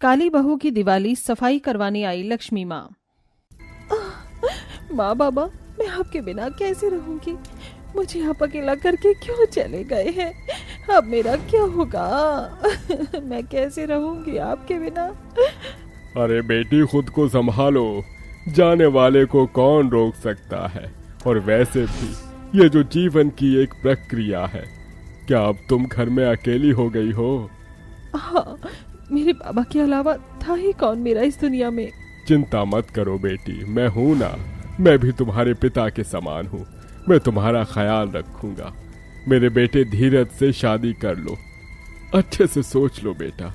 काली बहू की दिवाली सफाई करवाने आई लक्ष्मी माँ। माँ बाबा, मैं आपके बिना कैसे रहूंगी? मुझे आप अकेला करके क्यों चले गए हैं? अब मेरा क्या होगा? मैं कैसे रहूंगी आपके बिना? अरे बेटी, खुद को संभालो, जाने वाले को कौन रोक सकता है। और वैसे भी ये जो जीवन की एक प्रक्रिया है, क्या अब तुम घर में अकेली हो गई हो? हाँ, मेरे बाबा के अलावा था ही कौन मेरा इस दुनिया में? चिंता मत करो बेटी, मैं हूं ना। मैं भी तुम्हारे पिता के समान हूँ। मैं तुम्हारा ख्याल रखूंगा। मेरे बेटे, धीरज से शादी कर लो। अच्छे से सोच लो बेटा।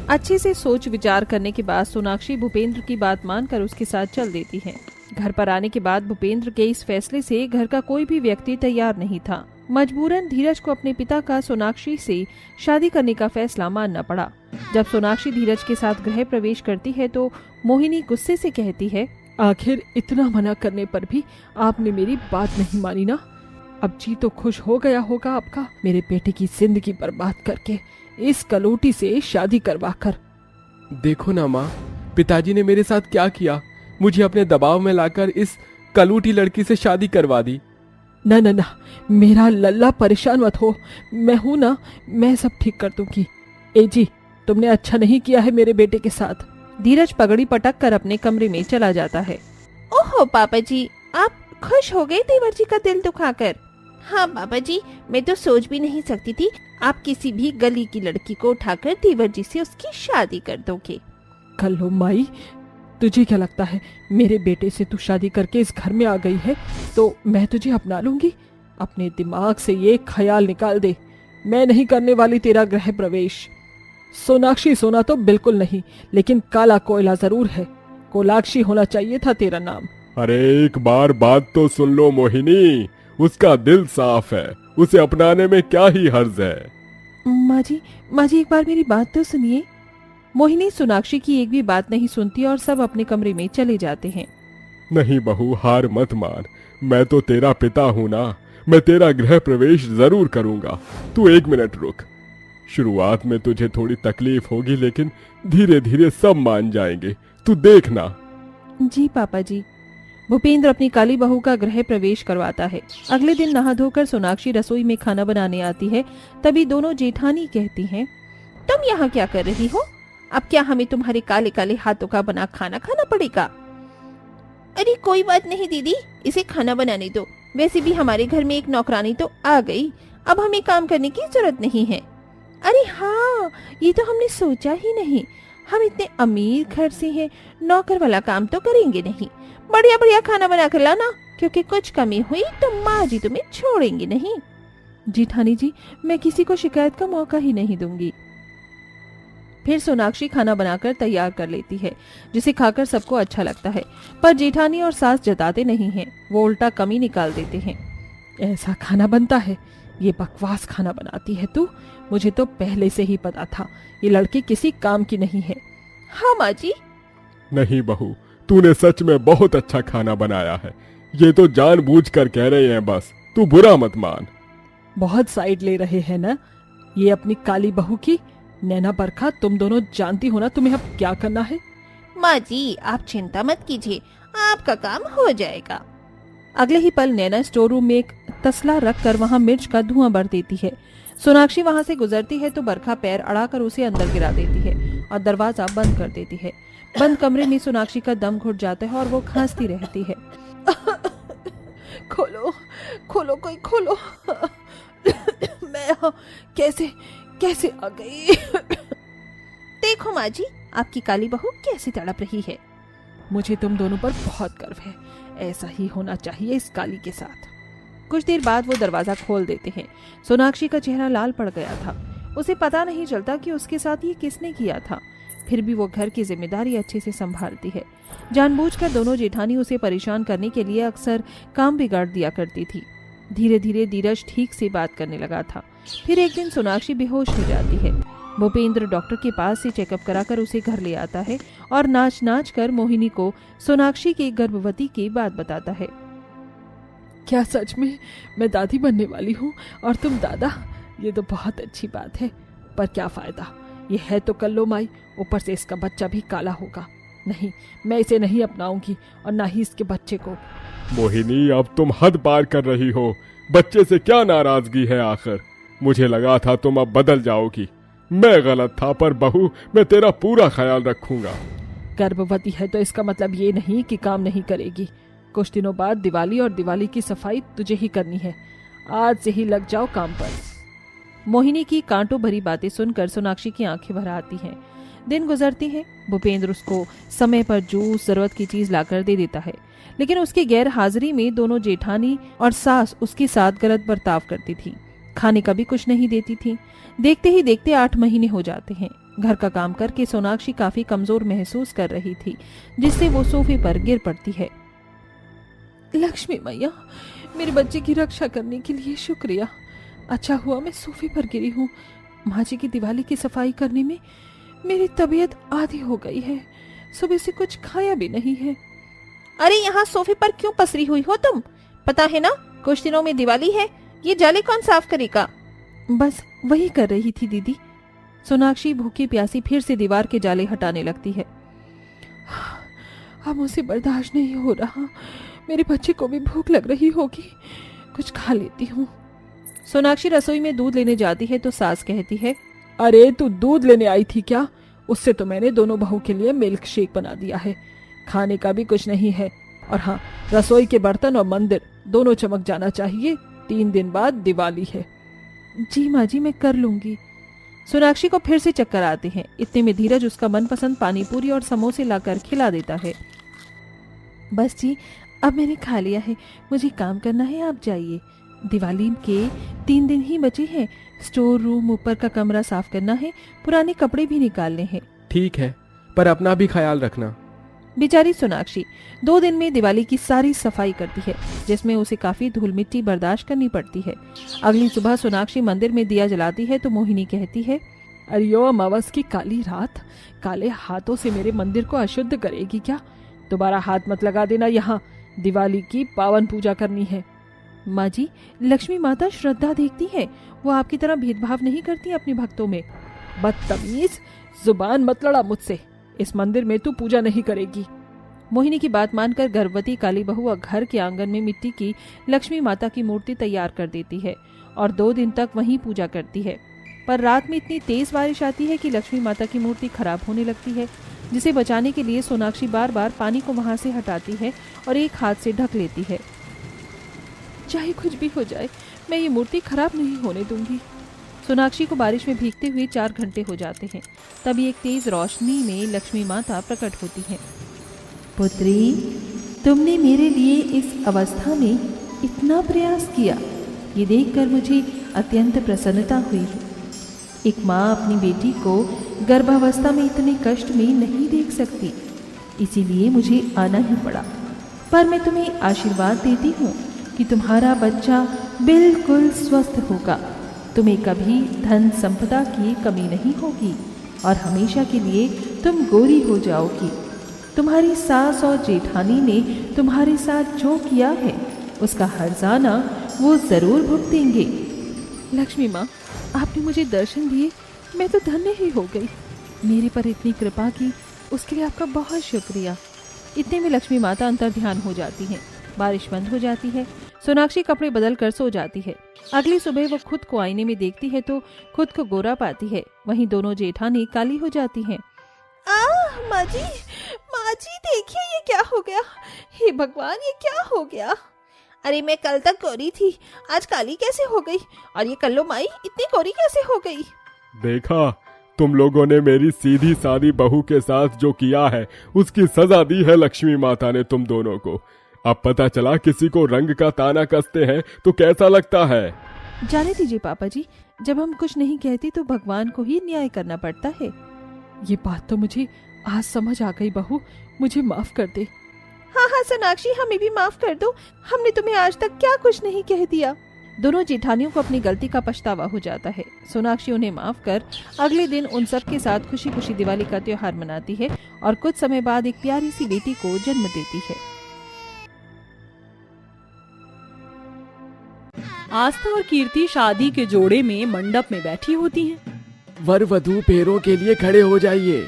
अच्छे से सोच विचार करने के बाद सोनाक्षी भूपेंद्र की बात मानकर उसके साथ चल देती है। घर पर आने के बाद भूपेंद्र के इस फैसले से घर का कोई भी व्यक्ति तैयार नहीं था। मजबूरन धीरज को अपने पिता का सोनाक्षी से शादी करने का फैसला मानना पड़ा। जब सोनाक्षी धीरज के साथ गृह प्रवेश करती है तो मोहिनी गुस्से से कहती है, आखिर इतना मना करने पर भी आपने मेरी बात नहीं मानी ना? अब जी तो खुश हो गया होगा आपका, मेरे बेटे की जिंदगी बर्बाद करके इस कलोटी से शादी करवा कर। देखो ना माँ, पिताजी ने मेरे साथ क्या किया। मुझे अपने दबाव में लाकर इस कलूटी लड़की से शादी करवा दी। ना ना ना, मेरा लल्ला परेशान मत हो, मैं हूं ना, मैं सब ठीक कर दूंगी। ए जी, तुमने अच्छा नहीं किया है मेरे बेटे के साथ। धीरज पगड़ी पटक कर अपने कमरे में चला जाता है। ओहो पापा जी, आप खुश हो गए देवर जी का दिल दुखाकर? हाँ पापा जी, मैं तो सोच भी नहीं सकती थी आप किसी भी गली की लड़की को उठाकर देवर जी से उसकी शादी कर दोगे। कल्लो माई, तुझे क्या लगता है मेरे बेटे से तू शादी करके इस घर में आ गई है तो मैं तुझे अपना लूंगी? अपने दिमाग से ये ख्याल निकाल दे, मैं नहीं करने वाली तेरा गृह प्रवेश। सोनाक्षी सोना तो बिल्कुल नहीं, लेकिन काला कोयला जरूर है। कोलाक्षी होना चाहिए था तेरा नाम। अरे एक बार बात तो सुन लो मोहिनी, उसका दिल साफ है, उसे अपनाने में क्या ही हर्ज है। माँ जी एक बार मेरी बात तो सुनिए। मोहिनी सोनाक्षी की एक भी बात नहीं सुनती और सब अपने कमरे में चले जाते हैं। नहीं बहू, हार मत मान, मैं तो तेरा पिता हूं ना। मैं तेरा गृह प्रवेश जरूर करूंगा। तू 1 मिनट रुक। शुरुआत में तुझे थोड़ी तकलीफ होगी, लेकिन धीरे धीरे सब मान जाएंगे, तू देखना। जी पापा जी। भूपेंद्र अपनी काली बहू का गृह प्रवेश करवाता है। अगले दिन नहा धोकर सोनाक्षी रसोई में खाना बनाने आती है। तभी दोनों जेठानी कहती हैं, तुम यहाँ क्या कर रही हो? अब क्या हमें तुम्हारे काले काले हाथों का बना खाना खाना पड़ेगा? अरे कोई बात नहीं दीदी, इसे खाना बनाने दो। वैसे भी हमारे घर में एक नौकरानी तो आ गई, अब हमें काम करने की जरूरत नहीं है। अरे हाँ, ये तो हमने सोचा ही नहीं। हम इतने अमीर घर से हैं, नौकर वाला काम तो करेंगे नहीं। बढ़िया बढ़िया खाना बना कर लाना, क्योंकि कुछ कमी हुई तो माँ जी तुम्हें छोड़ेंगी नहीं। जेठानी जी, मैं किसी को शिकायत का मौका ही नहीं दूंगी। फिर सोनाक्षी खाना बनाकर तैयार कर लेती है, जिसे खाकर सबको अच्छा लगता है। पर जेठानी और सास जताते नहीं हैं, वो उल्टा कमी निकाल देते हैं। ऐसा खाना बनता है? ये बकवास खाना बनाती है तू। मुझे तो पहले से ही पता था ये लड़की किसी काम की नहीं है। हाँ माँ जी। नहीं बहू, तूने सच में बहुत अच्छा खाना बनाया है। ये तो जानबूझकर कह रहे हैं बस, तू बुरा मत मान। बहुत साइड ले रहे हैं ना ये अपनी काली बहू की। नैना बरखा, तुम दोनों जानती हो ना तुम्हें अब क्या करना है। माँ जी आप चिंता मत कीजिए, आपका काम हो जाएगा। अगले ही पल नैना स्टोर रूम में एक तसला रखकर वहां मिर्च का धुआं भर देती है। सोनाक्षी वहां से गुजरती है तो बरखा पैर अड़ाकर उसे अंदर गिरा देती है और दरवाजा बंद कर देती है। बंद कमरे में सोनाक्षी का दम घुट जाता है और वो खांसती रहती है। खोलो खोलो, कोई खोलो। मैं कैसे आ गई? देखो माँ जी, आपकी काली बहू कैसे तड़प रही है। मुझे तुम दोनों पर बहुत गर्व है। ऐसा ही होना चाहिए इस काली के साथ। कुछ देर बाद वो दरवाजा खोल देते हैं। सोनाक्षी का चेहरा लाल पड़ गया था। उसे पता नहीं चलता कि उसके साथ ये किसने किया था। फिर भी वो घर की जिम्मेदारी अच्छे से संभालती है। जानबूझकर दोनों जेठानी उसे परेशान करने के लिए अक्सर काम बिगाड़ दिया करती थी। धीरे धीरे धीरज ठीक से बात करने लगा था। फिर एक दिन सोनाक्षी बेहोश हो जाती है। भूपेंद्र डॉक्टर के पास से चेकअप कराकर उसे घर ले आता है और नाच नाच कर मोहिनी को सोनाक्षी के गर्भवती की बात बताता है। क्या सच में मैं दादी बनने वाली हूँ और तुम दादा? ये तो बहुत अच्छी बात है, पर क्या फायदा, ये है तो कल्लो माई, ऊपर से इसका बच्चा भी काला होगा। नहीं, मैं इसे नहीं अपनाऊंगी और ना ही इसके बच्चे को। मोहिनी, अब तुम हद पार कर रही हो। बच्चे से क्या नाराजगी है आखिर? मुझे लगा था तुम अब बदल जाओगी। मैं गलत था, पर बहू मैं तेरा पूरा ख्याल रखूंगा। गर्भवती है तो इसका मतलब ये नहीं कि काम नहीं करेगी। कुछ दिनों बाद दिवाली और दिवाली की सफाई तुझे ही करनी है। आज से ही लग जाओ काम पर। मोहिनी की कांटों भरी बातें सुनकर सोनाक्षी की आंखें भर आती हैं। दिन गुजरती हैं। भूपेंद्र उसको समय पर जूस, जरूरत की चीज लाकर दे देता है, लेकिन उसकी गैर हाजिरी में दोनों जेठानी और सास उसके साथ गलत बर्ताव करती थी। खाने का भी कुछ नहीं देती थी। देखते ही देखते 8 महीने हो जाते हैं। घर का काम करके सोनाक्षी काफी कमजोर महसूस कर रही थी, जिससे वो सोफे पर गिर पड़ती है। लक्ष्मी मैया, मेरे बच्चे की रक्षा करने के लिए शुक्रिया। अच्छा हुआ मैं सोफे पर गिरी हूँ। माँ जी की दिवाली की सफाई करने में मेरी तबीयत आधी हो गई है। सुबह से कुछ खाया भी नहीं है। अरे यहाँ सोफे पर क्यों पसरी हुई हो तुम? पता है ना, कुछ दिनों में दिवाली है। ये जाले कौन साफ करेगा? बस वही कर रही थी दीदी। सोनाक्षी भूखी प्यासी फिर से दीवार के जाले हटाने लगती है। अब मुझसे बर्दाश्त नहीं हो रहा। मेरे बच्चे को भी भूख लग रही होगी, कुछ खा लेती हूँ। सोनाक्षी रसोई में दूध लेने जाती है तो सास कहती है, अरे तू दूध लेने आई थी क्या? उससे तो मैंने दोनों बहू के लिए मिल्क शेक बना दिया है। खाने का भी कुछ नहीं है। और हाँ, रसोई के बर्तन और मंदिर दोनों चमक जाना चाहिए। 3 दिन बाद दिवाली है। जी माँ जी, मैं कर लूंगी। सोनाक्षी को फिर से चक्कर आते हैं। इतने में धीरज उसका मनपसंद पानी पूरी और समोसे लाकर खिला देता है। बस जी, अब मैंने खा लिया है, मुझे काम करना है, आप जाइए। दिवाली के 3 दिन ही बचे हैं। स्टोर रूम, ऊपर का कमरा साफ करना है, पुराने कपड़े भी निकालने हैं। ठीक है, पर अपना भी ख्याल रखना। बेचारी सोनाक्षी 2 दिन में दिवाली की सारी सफाई करती है, जिसमें उसे काफी धूल मिट्टी बर्दाश्त करनी पड़ती है। अगली सुबह सोनाक्षी मंदिर में दिया जलाती है तो मोहिनी कहती है, अरियो अमावस की काली रात काले हाथों से मेरे मंदिर को अशुद्ध करेगी क्या? दोबारा हाथ मत लगा देना। यहाँ दिवाली की पावन पूजा करनी है। माँ जी, लक्ष्मी माता श्रद्धा देखती है, वो आपकी तरह भेदभाव नहीं करती अपने भक्तों में। बदतमीज, जुबान मत लड़ा मुझसे। इस मंदिर में तू पूजा नहीं करेगी। मोहिनी की बात मानकर गर्भवती काली बहू घर के आंगन में मिट्टी की लक्ष्मी माता की मूर्ति तैयार कर देती है और 2 दिन तक वहीं पूजा करती है। पर रात में इतनी तेज बारिश आती है कि लक्ष्मी माता की मूर्ति खराब होने लगती है, जिसे बचाने के लिए सोनाक्षी बार बार पानी को वहां से हटाती है और एक हाथ से ढक लेती है। चाहे कुछ भी हो जाए, मैं ये मूर्ति खराब नहीं होने दूंगी। सोनाक्षी को बारिश में भीगते हुए 4 घंटे हो जाते हैं। तभी एक तेज रोशनी में लक्ष्मी माता प्रकट होती हैं। पुत्री, तुमने मेरे लिए इस अवस्था में इतना प्रयास किया, ये देखकर मुझे अत्यंत प्रसन्नता हुई है। एक माँ अपनी बेटी को गर्भावस्था में इतने कष्ट में नहीं देख सकती, इसीलिए मुझे आना ही पड़ा। पर मैं तुम्हें आशीर्वाद देती हूँ कि तुम्हारा बच्चा बिल्कुल स्वस्थ होगा। तुम्हें कभी धन संपदा की कमी नहीं होगी और हमेशा के लिए तुम गोरी हो जाओगी। तुम्हारी सास और जेठानी ने तुम्हारे साथ जो किया है उसका हर्जाना वो जरूर भुगतेंगे। लक्ष्मी माँ, आपने मुझे दर्शन दिए, मैं तो धन्य ही हो गई। मेरे पर इतनी कृपा की, उसके लिए आपका बहुत शुक्रिया। इतने में लक्ष्मी माता अंतर्ध्यान हो जाती हैं। बारिश बंद हो जाती है। सोनाक्षी कपड़े बदल कर सो जाती है। अगली सुबह वो खुद को आईने में देखती है तो खुद को गोरा पाती है। वहीं दोनों जेठानी काली हो जाती हैं। माँ जी देखिए, ये क्या हो गया? हे भगवान, ये क्या हो गया? अरे मैं कल तक गोरी थी, आज काली कैसे हो गई? और ये कल्लो माई इतनी गोरी कैसे हो गई? देखा, तुम लोगों ने मेरी सीधी सादी बहू के साथ जो किया है उसकी सजा दी है लक्ष्मी माता ने तुम दोनों को। अब पता चला किसी को रंग का ताना कसते हैं तो कैसा लगता है। जाने दीजिए पापा जी, जब हम कुछ नहीं कहते तो भगवान को ही न्याय करना पड़ता है। ये बात तो मुझे आज समझ आ गई बहू, मुझे माफ कर दे। हाँ सोनाक्षी, हमें भी माफ कर दो। हमने तुम्हें आज तक क्या कुछ नहीं कह दिया। दोनों जेठानियों को अपनी गलती का पछतावा हो जाता है। सोनाक्षी उन्हें माफ कर अगले दिन उन सब के साथ खुशी खुशी दिवाली का त्योहार मनाती है और कुछ समय बाद एक प्यारी सी बेटी को जन्म देती है। आस्था और कीर्ति शादी के जोड़े में मंडप में बैठी होती हैं। वर वधू पैरों के लिए खड़े हो जाइए।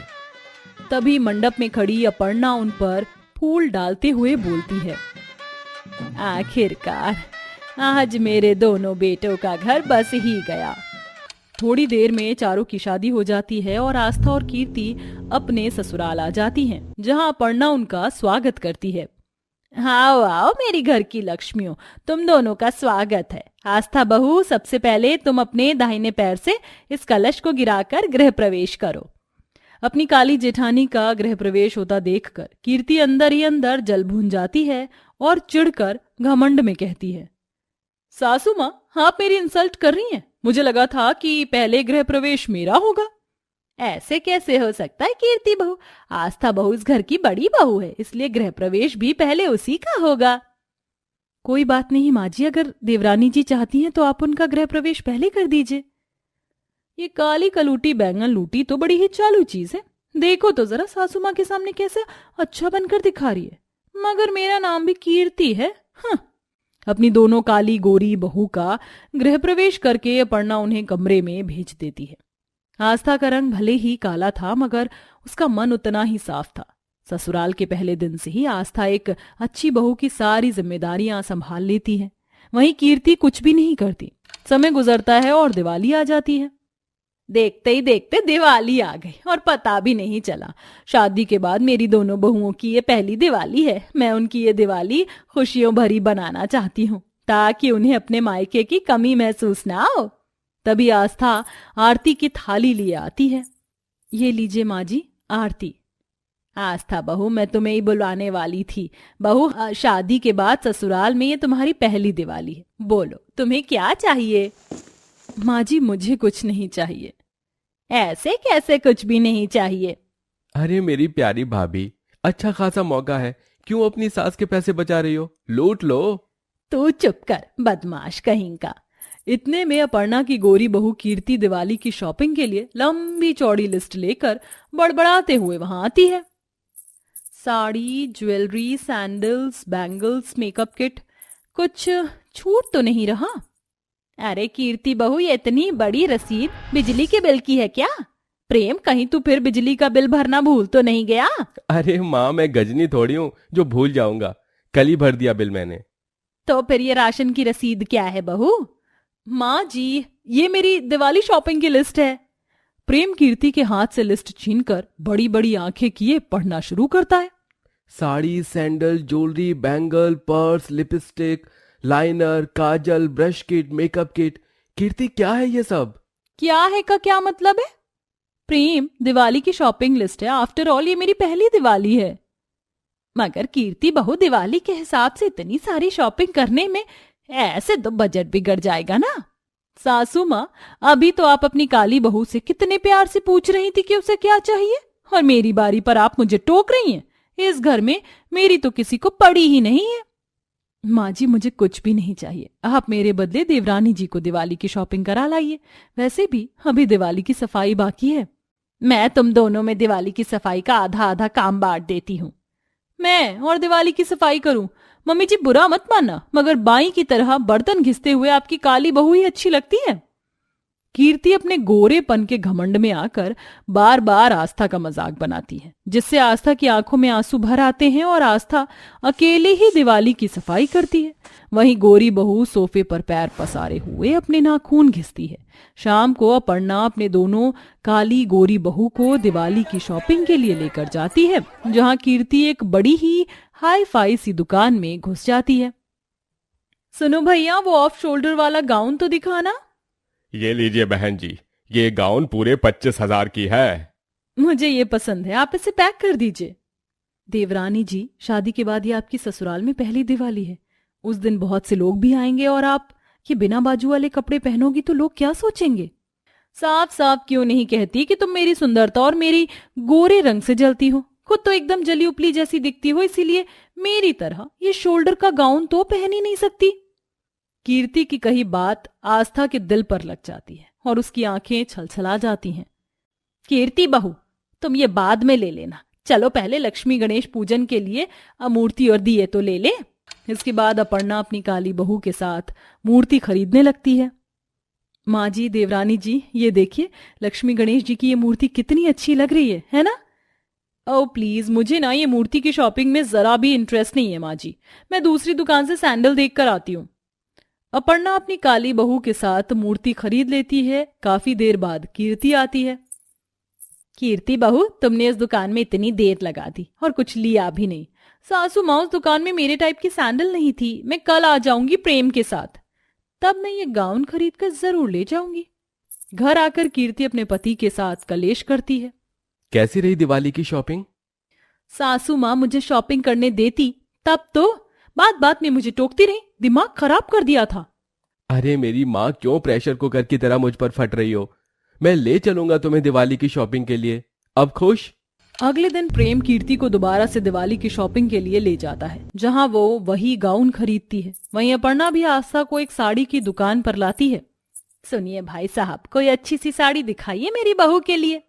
तभी मंडप में खड़ी अपर्णा उन पर फूल डालते हुए बोलती है, आखिरकार आज मेरे दोनों बेटों का घर बस ही गया। थोड़ी देर में चारों की शादी हो जाती है और आस्था और कीर्ति अपने ससुराल आ जाती हैं, जहां अपर्णा उनका स्वागत करती है। आओ आओ मेरी घर की लक्ष्मियों, तुम दोनों का स्वागत है। आस्था बहू, सबसे पहले तुम अपने दाहिने पैर से इस कलश को गिराकर गृह प्रवेश करो। अपनी काली जेठानी का गृह प्रवेश होता देखकर कीर्ति अंदर ही अंदर जल भून जाती है और चिढ़कर घमंड में कहती है, सासू माँ, आप मेरी इंसल्ट कर रही हैं। मुझे लगा था कि पहले गृह प्रवेश मेरा होगा। ऐसे कैसे हो सकता है कीर्ति बहू? आस्था बहू इस घर की बड़ी बहू है, इसलिए गृह प्रवेश भी पहले उसी का होगा। कोई बात नहीं माँ जी, अगर देवरानी जी चाहती हैं तो आप उनका गृह प्रवेश पहले कर दीजिए। ये काली कलूटी बैंगन लूटी तो बड़ी ही चालू चीज है। देखो तो जरा सासू माँ के सामने कैसे अच्छा बनकर दिखा रही है, मगर मेरा नाम भी कीर्ति है। अपनी दोनों काली गोरी बहू का गृह प्रवेश करके अपर्णा उन्हें कमरे में भेज देती है। आस्था का रंग भले ही काला था, मगर उसका मन उतना ही साफ था। ससुराल के पहले दिन से ही आस्था एक अच्छी बहू की सारी जिम्मेदारियां संभाल लेती है। वहीं कीर्ति कुछ भी नहीं करती। समय गुजरता है और दिवाली आ जाती है। देखते ही देखते दिवाली आ गई और पता भी नहीं चला। शादी के बाद मेरी दोनों बहुओं की ये पहली दिवाली है। मैं उनकी ये दिवाली खुशियों भरी बनाना चाहती हूँ, ताकि उन्हें अपने मायके की कमी महसूस ना हो। तभी आस्था आरती की थाली लिए आती है। ये लीजिए माँ जी, आरती। आस्था बहू, मैं तुम्हें ही बुलवाने वाली थी। बहू, शादी के बाद ससुराल में ये तुम्हारी पहली दिवाली है। बोलो तुम्हें क्या चाहिए? माँ जी, मुझे कुछ नहीं चाहिए। ऐसे कैसे कुछ भी नहीं चाहिए? अरे मेरी प्यारी भाभी, अच्छा खासा मौका है, क्यों अपनी सास के पैसे बचा रही हो? लूट लो। तू चुप कर, बदमाश कहीं का। इतने में अपर्णा की गोरी बहू कीर्ति दिवाली की शॉपिंग के लिए लंबी चौड़ी लिस्ट लेकर बड़बड़ाते हुए वहां आती है। Sari, jewellery, sandals, bangles, makeup kit, कुछ छूट तो नहीं रहा? अरे कीर्ति बहू, ये इतनी बड़ी रसीद बिजली के बिल की है क्या? प्रेम, कहीं तू फिर बिजली का बिल भरना भूल तो नहीं गया? अरे माँ, मैं गजनी थोड़ी हूँ जो भूल जाऊंगा। कल ही भर दिया बिल मैंने। तो फिर ये राशन की रसीद क्या है बहू? माँ जी, ये मेरी दिवाली शॉपिंग की लिस्ट है। प्रेम कीर्ति के हाथ से लिस्ट छीनकर बड़ी बड़ी आंखें किए पढ़ना शुरू करता है। Sari, sandal, jewellery, bangle, purse, lipstick, liner, kajal, brush kit, makeup kit. Kirti, क्या है ये सब? क्या है का क्या मतलब है? प्रेम, दिवाली की शॉपिंग लिस्ट है। आफ्टर ऑल ये मेरी पहली दिवाली है। मगर कीर्ति बहू, दिवाली के हिसाब से इतनी सारी शॉपिंग करने में ऐसे तो बजट बिगड़ जाएगा ना। सासू माँ, अभी तो आप अपनी काली बहू से कितने प्यार से पूछ रही थी कि उसे क्या चाहिए, और मेरी बारी पर आप मुझे टोक रही हैं। इस घर में मेरी तो किसी को पड़ी ही नहीं है। माँ जी, मुझे कुछ भी नहीं चाहिए। आप मेरे बदले देवरानी जी को दिवाली की शॉपिंग करा लाइए। वैसे भी अभी दिवाली की सफाई बाकी है। मैं तुम दोनों में दिवाली की सफाई का आधा आधा काम बांट देती हूँ। मैं और दिवाली की सफाई करूं? मम्मी जी, बुरा मत मानना, मगर बाई की तरह बर्तन घिसते हुए आपकी काली बहू ही अच्छी लगती है। कीर्ति अपने गोरेपन के घमंड में आकर बार बार आस्था का मजाक बनाती है, जिससे आस्था की आंखों में आंसू भर आते हैं और आस्था अकेले ही दिवाली की सफाई करती है। वहीं गोरी बहू सोफे पर पैर पसारे हुए अपने नाखून घिसती है। शाम को अपर्णा अपने दोनों काली गोरी बहू को दिवाली की शॉपिंग के लिए लेकर जाती है, जहां कीर्ति एक बड़ी ही हाई फाई सी दुकान में घुस जाती है। सुनो भैया, वो ऑफ शोल्डर वाला गाउन तो दिखाना। ये लीजिए बहन जी, ये गाउन पूरे 25,000 की है। मुझे ये पसंद है, आप इसे पैक कर दीजिए। देवरानी जी, शादी के बाद ये आपकी ससुराल में पहली दिवाली है। उस दिन बहुत से लोग भी आएंगे और आप ये बिना बाजू वाले कपड़े पहनोगी तो लोग क्या सोचेंगे? साफ साफ क्यों नहीं कहती कि तुम मेरी सुंदरता और मेरी गोरे रंग से जलती हो? खुद तो एकदम जली उपली जैसी दिखती हो, इसीलिए मेरी तरह ये शोल्डर का गाउन तो पहन ही नहीं सकती। कीर्ति की कही बात आस्था के दिल पर लग जाती है और उसकी आंखें छलछला जाती हैं। कीर्ति बहू, तुम ये बाद में ले लेना। चलो पहले लक्ष्मी गणेश पूजन के लिए मूर्ति और दिए तो ले ले। इसके बाद अपर्णा अपनी काली बहू के साथ मूर्ति खरीदने लगती है। माँ जी, देवरानी जी, ये देखिए लक्ष्मी गणेश जी की ये मूर्ति कितनी अच्छी लग रही है ना? ओह प्लीज, मुझे ना ये मूर्ति की शॉपिंग में जरा भी इंटरेस्ट नहीं है माँ जी। मैं दूसरी दुकान से सैंडल देख कर आती हूँ। अपर्णा अपनी काली बहू के साथ मूर्ति खरीद लेती है। काफी देर बाद कीर्ति आती है। कीर्ति बहू, तुमने इस दुकान में इतनी देर लगा दी और कुछ लिया भी नहीं। सासू माँ, उस दुकान में मेरे टाइप की सैंडल नहीं थी। मैं कल आ जाऊंगी प्रेम के साथ, तब मैं ये गाउन खरीद कर जरूर ले जाऊंगी। घर आकर कीर्ति अपने पति के साथ कलेश करती है। कैसी रही दिवाली की शॉपिंग? सासू माँ मुझे शॉपिंग करने देती तब तो बात बात में मुझे टोकती रही, दिमाग खराब कर दिया था। अरे मेरी माँ, क्यों प्रेशर कुकर की तरह मुझ पर फट रही हो? मैं ले चलूंगा तुम्हें दिवाली की शॉपिंग के लिए। अब खुश? अगले दिन प्रेम कीर्ति को दोबारा से दिवाली की शॉपिंग के लिए ले जाता है, जहां वो वही गाउन खरीदती है। वहीं अपर्णा भी आस्था को एक साड़ी की दुकान पर लाती है। सुनिए भाई साहब, कोई अच्छी सी साड़ी दिखाइए मेरी बहू के लिए।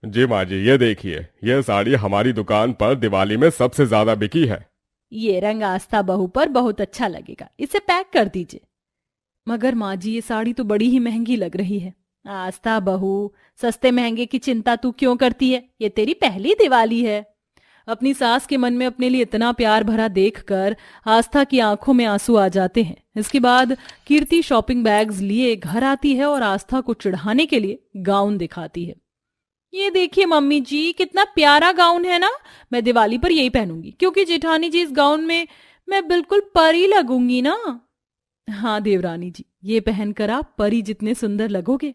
जी माँ जी, ये देखिए, ये साड़ी हमारी दुकान पर दिवाली में सबसे ज्यादा बिकी है। ये रंग आस्था बहू पर बहुत अच्छा लगेगा, इसे पैक कर दीजिए। मगर माँ जी, ये साड़ी तो बड़ी ही महंगी लग रही है। आस्था बहू, सस्ते महंगे की चिंता तू क्यों करती है? ये तेरी पहली दिवाली है। अपनी सास के मन में अपने लिए इतना प्यार भरा देखकर आस्था की आंखों में आंसू आ जाते हैं। इसके बाद कीर्ति शॉपिंग बैग्स लिए घर आती है और आस्था को चिढ़ाने के लिए गाउन दिखाती है। ये देखिए मम्मी जी, कितना प्यारा गाउन है ना। मैं दिवाली पर यही पहनूंगी, क्योंकि जेठानी जी इस गाउन में मैं बिल्कुल परी लगूंगी ना। हाँ देवरानी जी, ये पहनकर आप परी जितने सुंदर लगोगे।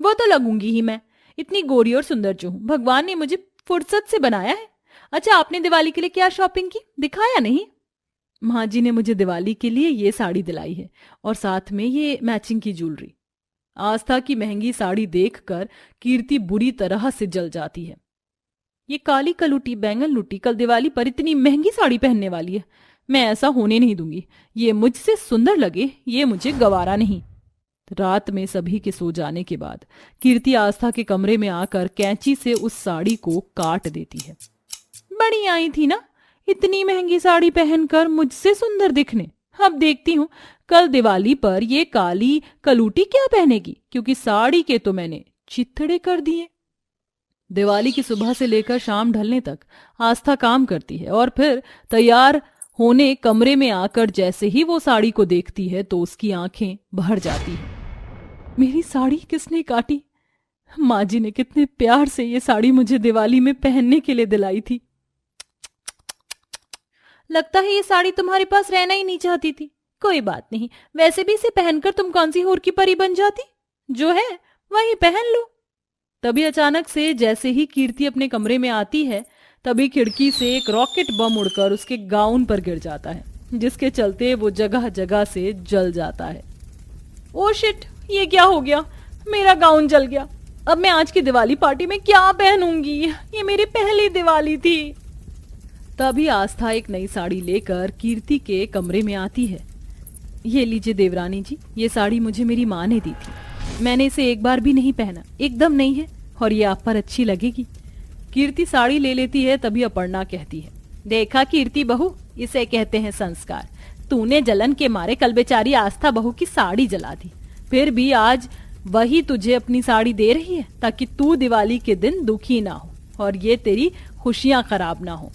वो तो लगूंगी ही मैं, इतनी गोरी और सुंदर जो हूं। भगवान ने मुझे फुर्सत से बनाया है। अच्छा, आपने दिवाली के लिए क्या शॉपिंग की, दिखाया नहीं? माँ जी ने मुझे दिवाली के लिए ये साड़ी दिलाई है और साथ में ये मैचिंग की ज्वेलरी। आस्था की महंगी साड़ी देखकर कीर्ति बुरी तरह से जल जाती है। ये काली कलूटी बैंगन लूटी कल दिवाली पर इतनी महंगी साड़ी पहनने वाली है। मैं ऐसा होने नहीं दूंगी। ये मुझसे सुंदर लगे, ये मुझे गवारा नहीं। रात में सभी के सो जाने के बाद कीर्ति आस्था के कमरे में आकर कैंची से उस साड़ी को काट देती है। बड़ी आई थी ना इतनी महंगी साड़ी पहनकर मुझसे सुंदर दिखने। अब देखती हूँ कल दिवाली पर ये काली कलूटी क्या पहनेगी, क्योंकि साड़ी के तो मैंने चिथड़े कर दिए। दिवाली की सुबह से लेकर शाम ढलने तक आस्था काम करती है और फिर तैयार होने कमरे में आकर जैसे ही वो साड़ी को देखती है तो उसकी आंखें भर जाती हैं। मेरी साड़ी किसने काटी? माँ जी ने कितने प्यार से ये साड़ी मुझे दिवाली में पहनने के लिए दिलाई थी। लगता है ये साड़ी तुम्हारे पास रहना ही नहीं चाहती थी। कोई बात नहीं, वैसे भी इसे पहनकर तुम कौन सी हूर की परी बन जाती, जो है वही पहन लो। तभी अचानक से जैसे ही कीर्ति अपने कमरे में आती है, तभी खिड़की से एक रॉकेट बम उड़कर उसके गाउन पर गिर जाता है, जिसके चलते वो जगह जगह से जल जाता है। ओ शिट, ये क्या हो गया? मेरा गाउन जल गया। अब मैं आज की दिवाली पार्टी में क्या पहनूंगी? ये मेरी पहली दिवाली थी। तभी आस्था एक नई साड़ी लेकर कीर्ति के कमरे में आती है। ये लीजिए देवरानी जी, ये साड़ी मुझे मेरी माँ ने दी थी। मैंने इसे एक बार भी नहीं पहना, एकदम नहीं है, और ये आप पर अच्छी लगेगी। कीर्ति साड़ी ले लेती है। तभी अपर्णा कहती है, देखा कीर्ति बहू, इसे कहते हैं संस्कार। तूने जलन के मारे कल बेचारी आस्था बहू की साड़ी जला दी, फिर भी आज वही तुझे अपनी साड़ी दे रही है ताकि तू दिवाली के दिन दुखी ना हो और ये तेरी खुशियां खराब ना हो।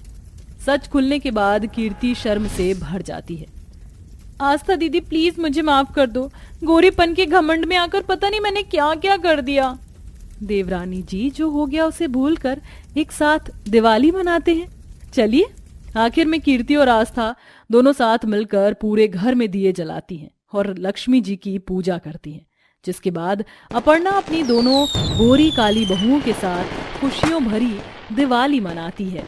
सच खुलने के बाद कीर्ति शर्म से भर जाती है। आस्था दीदी प्लीज मुझे माफ कर दो, गोरीपन के घमंड में आकर पता नहीं मैंने क्या क्या कर दिया। देवरानी जी, जो हो गया उसे भूलकर एक साथ दिवाली मनाते हैं। चलिए। आखिर में कीर्ति और आस्था दोनों साथ मिलकर पूरे घर में दिए जलाती हैं और लक्ष्मी जी की पूजा करती हैं, जिसके बाद अपर्णा अपनी दोनों गोरी काली बहुओं के साथ खुशियों भरी दिवाली मनाती है।